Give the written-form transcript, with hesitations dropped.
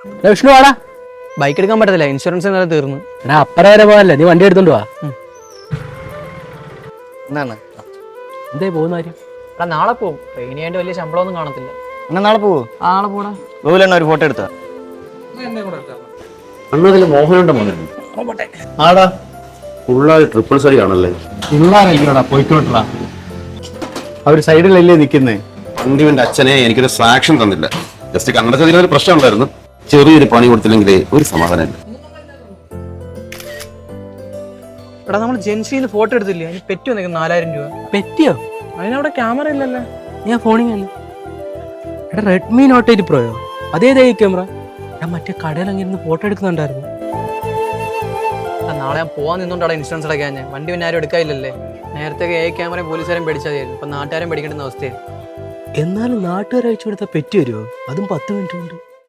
വിഷ്ണു വാടാ. ബൈക്ക് എടുക്കാൻ പറ്റത്തില്ല, ഇൻഷുറൻസ് ഇന്നലെ തീർന്നു. എടാ അപ്പറ വരെ പോകല്ലേ, നീ വണ്ടി എടുത്തോണ്ട് വാ. എന്താണ് എന്തേ പോകുന്ന കാര്യം? എടാ നാളെ പോവും, ട്രെയിനി ആയിട്ട് വലിയ ശമ്പളമൊന്നും കാണത്തില്ല. എന്നാ നാളെ പോവോ? നാളെ പോടാ. ഗൂഗിളെണ്ണ ഒരു ഫോട്ടോ എടുത്താ. അണ്ണതിൽ മോഹനന്റെ മോനുണ്ട്. ആടാ ഫുള്ളായി ട്രിപ്പിൾ സൈ ആണല്ലേ. പിള്ളേരല്ലോടാ പോയിക്കോട്ടാ. അവര് സൈഡിലല്ലേ നിക്കുന്നേ. വണ്ടിവന്റെ അച്ഛനെ എനിക്കൊരു സാക്ഷൻ തന്നില്ല. ജസ്റ്റ് കണ്ടതിലൊരു പ്രശ്നം ഉണ്ടായിരുന്നു. ചെറിയൊരു പണി കൊടുത്തില്ലെങ്കിലേ ഒരു സമാധാനമില്ല. എടാ നമ്മൾ ജെൻസിന്ന് ഫോട്ടോ എടുത്തില്ലേ, അതിന് പെറ്റി വന്നേക്കും 4000 രൂപ. പെറ്റിയോ? അതിനവിടെ ക്യാമറ ഇല്ലല്ലോ. ഞാൻ ഫോണിൽ എടാ റെഡ്മി നോട്ട് 8 പ്രോയോ? അതേതാ ഈ ക്യാമറ? ഞാൻ മറ്റേ കടയിൽ അങ്ങനെ ഫോട്ടോ എടുക്കുന്നുണ്ടായിരുന്നു. നാളെ ഞാൻ പോവാൻ നിന്നോണ്ട് അവിടെ ഇൻഷുറൻസ് അടയ്ക്കാൻ. ഞാൻ വണ്ടി പിന്നെ ആരും എടുക്കാനില്ലല്ലേ. നേരത്തെ ക്യാമറ പോലീസുകാരും പേടിച്ചാൽ ഇപ്പൊ നാട്ടുകാരും പേടിക്കേണ്ട അവസ്ഥയായി. എന്നാലും നാട്ടുകാർ അയച്ചു കൊടുത്ത പെറ്റി വരുമോ? അതും 10 മിനിറ്റ് കൊണ്ട്.